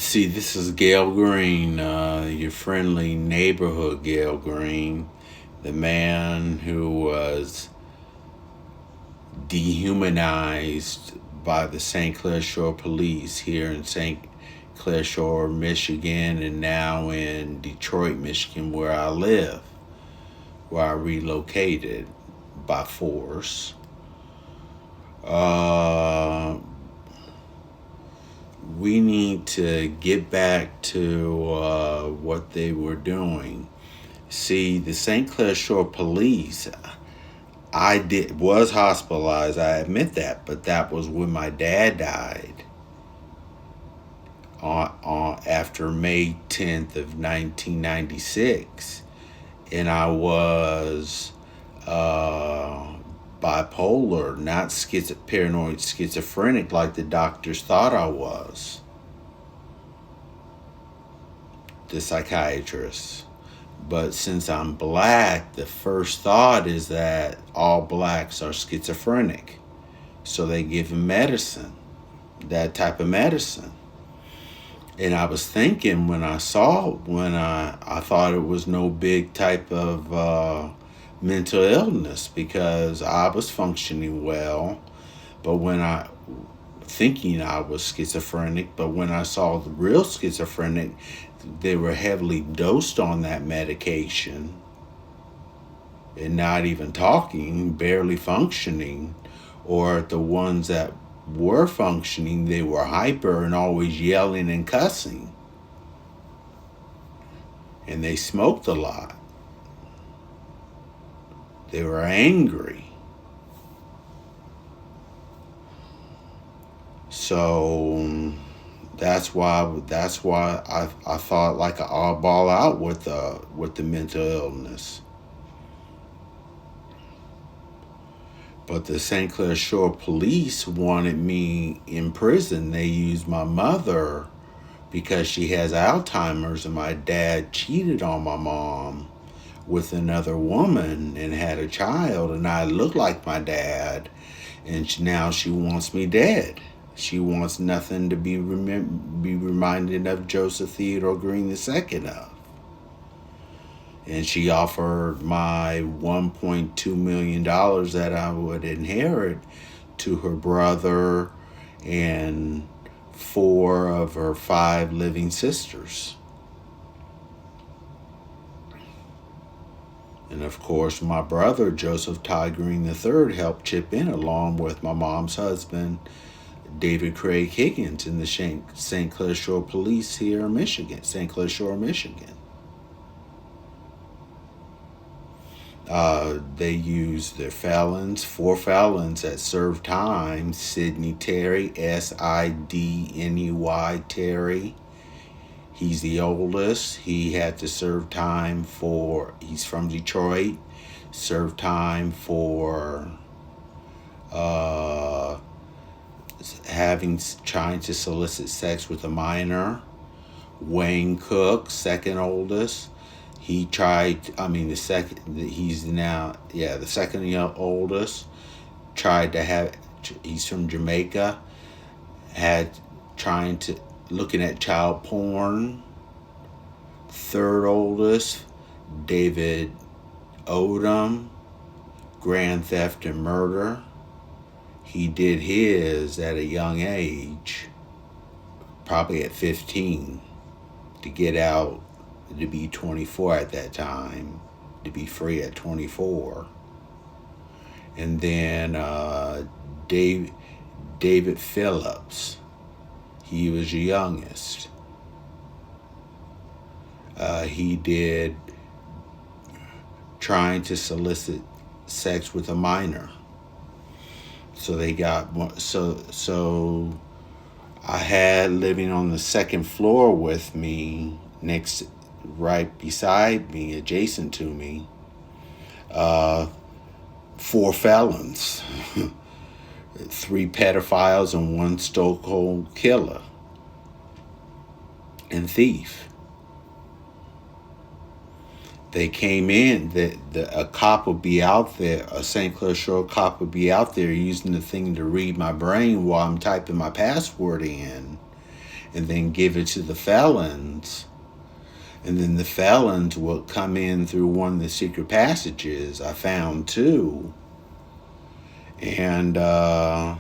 See, this is Gayle Green, your friendly neighborhood Gayle Green, the man who was dehumanized by the St. Clair Shore Police here in St. Clair Shore, Michigan, and now in Detroit, Michigan, where I live, where I relocated by force. We need to get back to what they were doing. See, the St. Clair Shore Police, was hospitalized. I admit that, but that was when my dad died after May 10th of 1996, and I was bipolar, not paranoid schizophrenic like the doctors thought I was, the psychiatrist. But since I'm black, the first thought is that all blacks are schizophrenic. So they give him medicine, that type of medicine. And I was thinking when I thought it was no big type of mental illness because I was functioning well. But thinking I was schizophrenic, but when I saw the real schizophrenic, they were heavily dosed on that medication and not even talking, barely functioning, or the ones that were functioning, they were hyper and always yelling and cussing. And they smoked a lot. They were angry. So that's why I thought like I'll ball out with the mental illness. But the St. Clair Shore Police wanted me in prison. They used my mother because she has Alzheimer's, and my dad cheated on my mom with another woman and had a child, and I look like my dad, and now she wants me dead. She wants nothing to be reminded of Joseph Theodore Green II of. And she offered my $1.2 million that I would inherit to her brother and 4 of her 5 living sisters. And of course, my brother, Joseph Ty Green III, helped chip in along with my mom's husband, David Craig Higgins, in the St. Clair Shore Police here in Michigan, St. Clair Shore, Michigan. They used their 4 felons that served time. Sidney Terry, Sidney Terry. He's the oldest. He had to serve time he's from Detroit, served time for trying to solicit sex with a minor. Wayne Cook, second oldest. The second oldest, tried to have, he's from Jamaica, looking at child porn. Third oldest, David Odom, grand theft and murder. He did his at a young age, probably at 15, to get out, to be 24 at that time, to be free at 24. And then David Phillips, he was the youngest. He did trying to solicit sex with a minor. So they got so I had living on the second floor with me, right beside me, adjacent to me, 4 felons, 3 pedophiles and 1 stone-cold killer and thief. They came in, a cop would be out there, a St. Clair Shore cop would be out there using the thing to read my brain while I'm typing my password in. and then give it to the felons. And then the felons will come in through one of the secret passages I found too. And go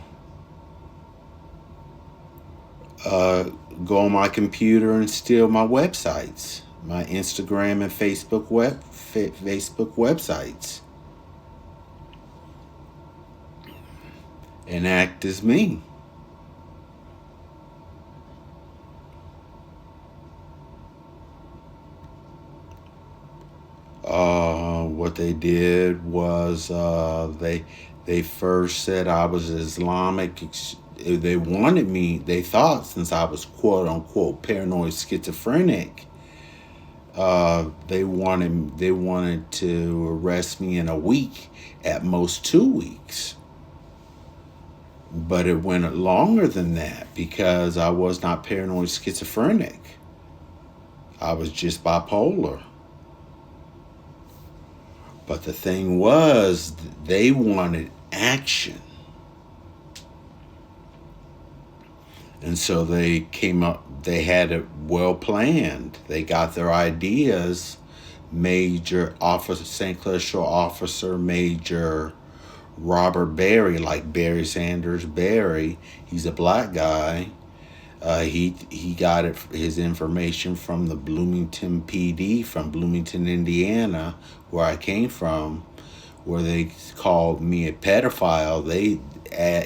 on my computer and steal my websites, my Instagram and Facebook websites, and act as me. What they did was they first said I was Islamic. They wanted me. They thought since I was quote unquote paranoid schizophrenic, they wanted to arrest me in a week, at most 2 weeks. But it went longer than that because I was not paranoid schizophrenic. I was just bipolar. But the thing was, they wanted action. And so they came up, they had it well planned. They got their ideas. Major Officer, St. Clair Shore Officer Major Robert Berry, like Barry Sanders Barry, he's a black guy. He got his information from the Bloomington PD, from Bloomington, Indiana, where I came from, where they called me a pedophile. They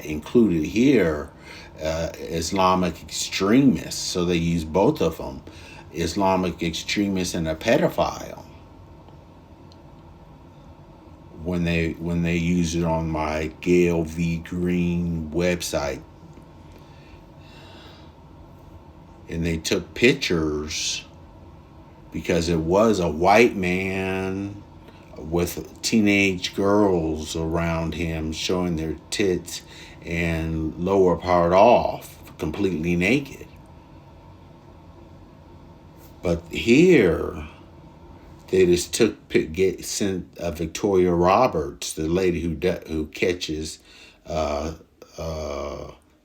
included here Islamic extremists, so they used both of them, Islamic extremist and a pedophile. When they used it on my Gayle Green website. And they took pictures because it was a white man with teenage girls around him showing their tits and lower part off, completely naked. But here, they just sent Victoria Roberts, the lady who catches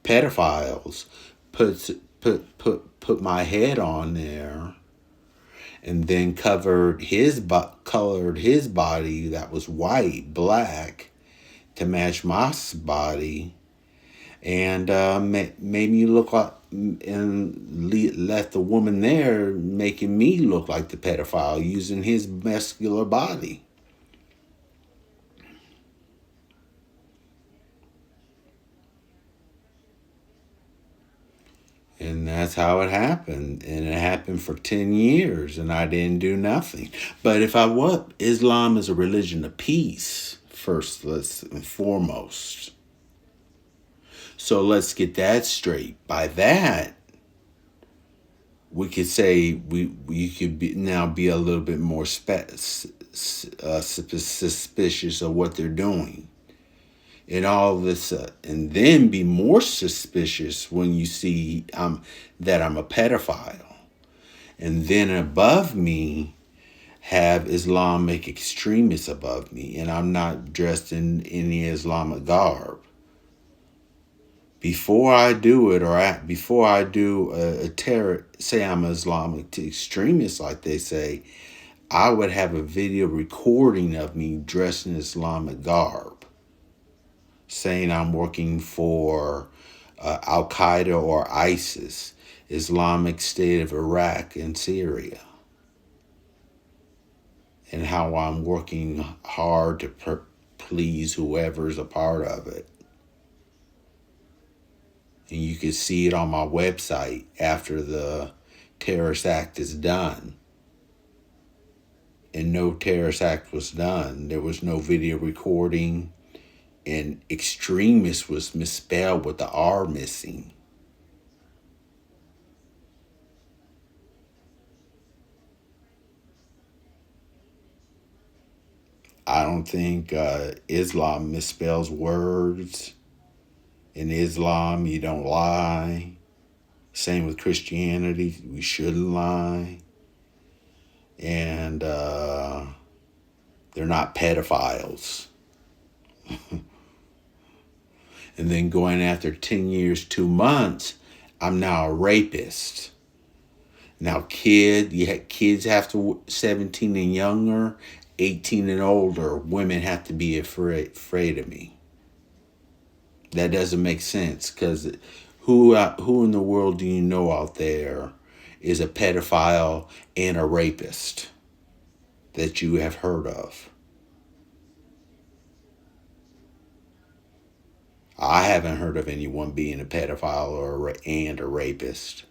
pedophiles, put my head on there, and then colored his body that was white, black, to match my body, and made me look like, and left the woman there making me look like the pedophile using his muscular body. And that's how it happened. And it happened for 10 years, and I didn't do nothing. But Islam is a religion of peace, first, let's and foremost. So let's get that straight. By that, we could say you could now be a little bit more suspicious of what they're doing. And all this, and then be more suspicious when you see that I'm a pedophile. And then above me, have Islamic extremists above me, and I'm not dressed in any Islamic garb. Before I do it, before I do a terror, say I'm an Islamic extremist, like they say, I would have a video recording of me dressed in Islamic garb, saying I'm working for Al Qaeda or ISIS, Islamic State of Iraq and Syria, and how I'm working hard to please whoever's a part of it. And you can see it on my website after the terrorist act is done. And no terrorist act was done. There was no video recording. And extremist was misspelled with the R missing. I don't think Islam misspells words. In Islam, you don't lie. Same with Christianity, we shouldn't lie. And they're not pedophiles. And then going after 10 years, 2 months, I'm now a rapist. Now, kids have to 17 and younger, 18 and older. Women have to be afraid of me. That doesn't make sense because who in the world do you know out there is a pedophile and a rapist that you have heard of? I haven't heard of anyone being a pedophile and a rapist.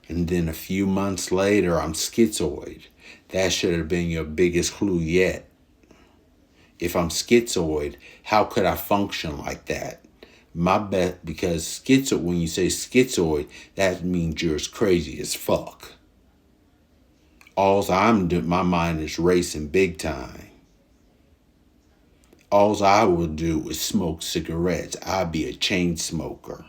And then a few months later, I'm schizoid. That should have been your biggest clue yet. If I'm schizoid, how could I function like that? My bet, because when you say schizoid, that means you're as crazy as fuck. All's I'm doing, my mind is racing big time. All's I will do is smoke cigarettes. I'll be a chain smoker.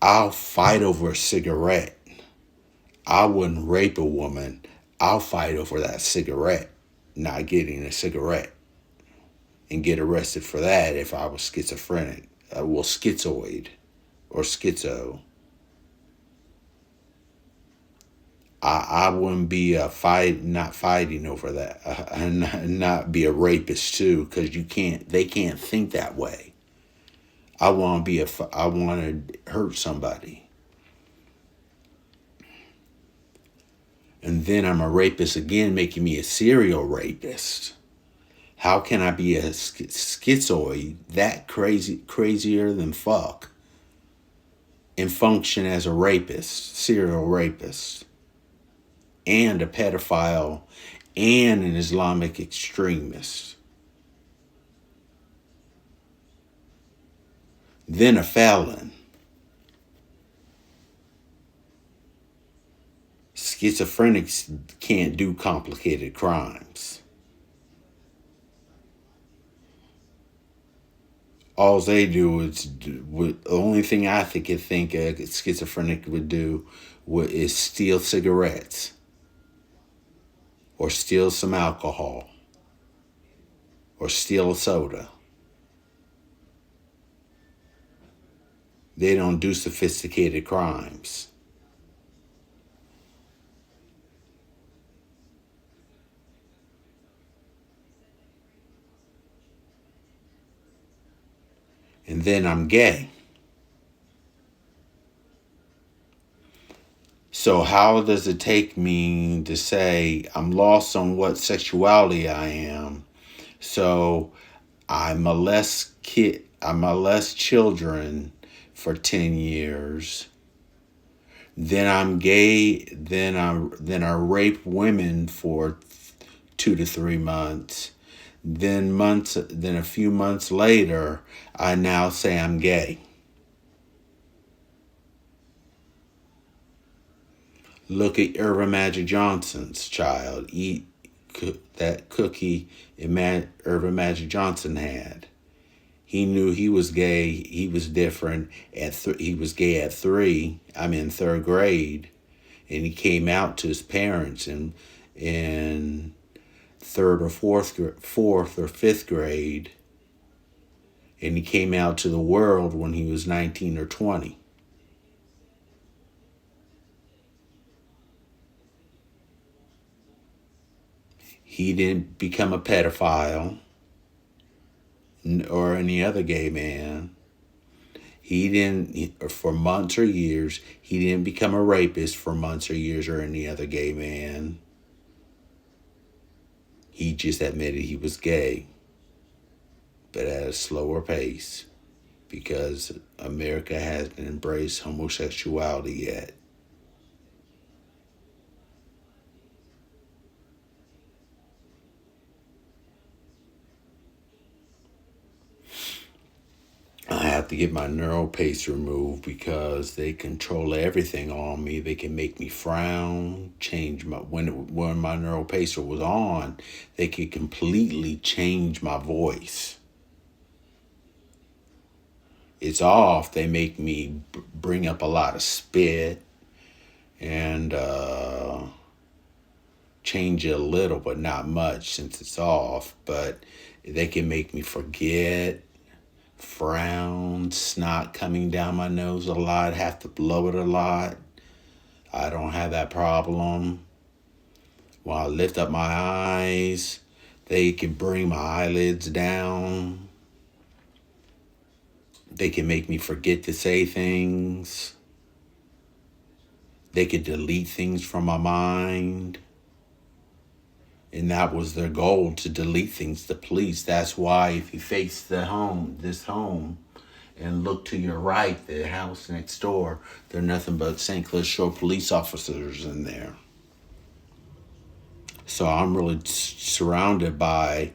I'll fight over a cigarette. I wouldn't rape a woman. I'll fight over that cigarette, not getting a cigarette, and get arrested for that if I was schizophrenic. Schizoid or schizo. I wouldn't be not fighting over that, and not be a rapist too, because they can't think that way. I want to hurt somebody. And then I'm a rapist again, making me a serial rapist. How can I be a schizoid that crazier than fuck, and function as a rapist, serial rapist, and a pedophile, and an Islamic extremist? Then a felon. Schizophrenics can't do complicated crimes. All they do is the only thing I could think a schizophrenic would do is steal cigarettes or steal some alcohol or steal a soda. They don't do sophisticated crimes. And then I'm gay. So how does it take me to say I'm lost on what sexuality I am? So I molest children for 10 years. Then I'm gay, then I rape women for 2 to 3 months. Then a few months later, I now say I'm gay. Look at Irvin Magic Johnson's child. Eat that cookie Irvin Magic Johnson had. He knew he was gay. He was different. He was gay at 3. I'm in 3rd grade, and he came out to his parents in 3rd or 4th or 5th grade, and he came out to the world when he was 19 or 20. He didn't become a pedophile or any other gay man. He didn't, for months or years, he didn't become a rapist for months or years or any other gay man. He just admitted he was gay, but at a slower pace, because America hasn't embraced homosexuality yet. I have to get my neural pace removed because they control everything on me. They can make me frown, change when my neural pacer was on, they could completely change my voice. It's off. They make me bring up a lot of spit and change it a little, but not much since it's off. But they can make me forget, frown, snot coming down my nose a lot, have to blow it a lot. I don't have that problem. When I lift up my eyes, they can bring my eyelids down. They can make me forget to say things. They could delete things from my mind. And that was their goal, to delete things, the police. That's why if you face this home, and look to your right, the house next door, there are nothing but St. Clair Shore police officers in there. So I'm really surrounded by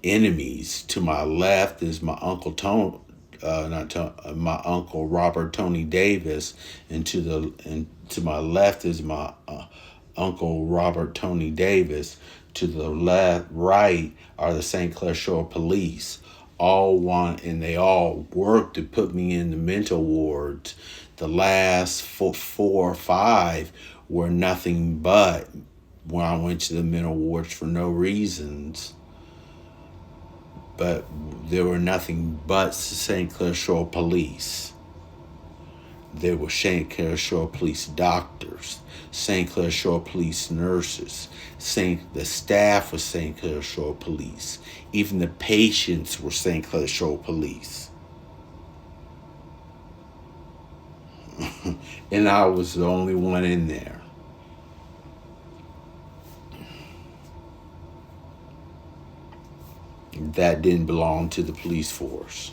enemies. To my left is my uncle Tony, my uncle Robert Tony Davis, and to my left is my Uncle Robert Tony Davis. To the right are the St. Clair Shore Police. And they all work to put me in the mental wards. The last four or five were nothing but when I went to the mental wards for no reasons. But there were nothing but St. Clair Shore Police. There were St. Clair Shore Police doctors, St. Clair Shore Police nurses, the staff was St. Clair Shore Police. Even the patients were St. Clair Shore Police. And I was the only one in there. That didn't belong to the police force.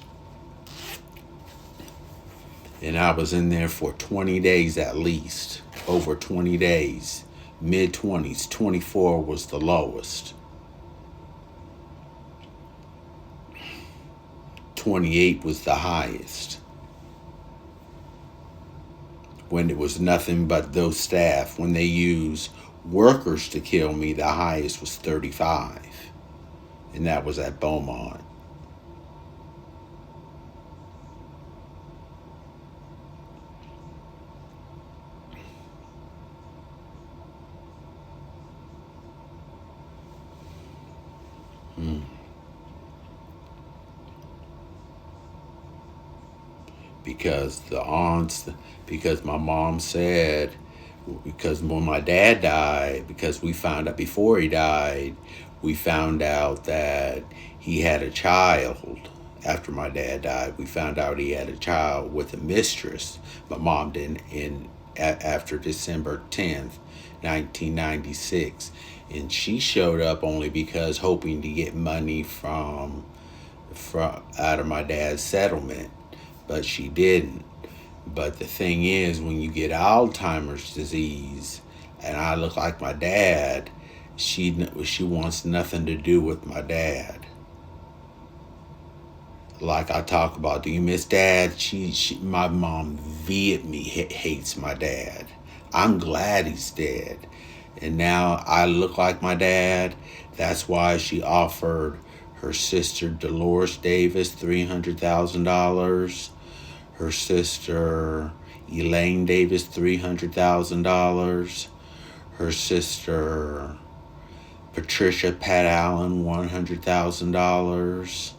And I was in there for 20 days at least, over 20 days, mid-20s, 24 was the lowest. 28 was the highest. When it was nothing but those staff, when they used workers to kill me, the highest was 35. And that was at Beaumont. Because my mom said, because when my dad died, because we found out before he died, we found out that he had a child. After my dad died, we found out he had a child with a mistress. My mom didn't, after December 10th, 1996. And she showed up only because hoping to get money from out of my dad's settlement, but she didn't. But the thing is, when you get Alzheimer's disease, and I look like my dad, she wants nothing to do with my dad. Like I talk about, do you miss dad? My mom vehemently hates my dad. I'm glad he's dead. And now I look like my dad. That's why she offered her sister Dolores Davis $300,000. Her sister Elaine Davis $300,000. Her sister Patricia Pat Allen $100,000.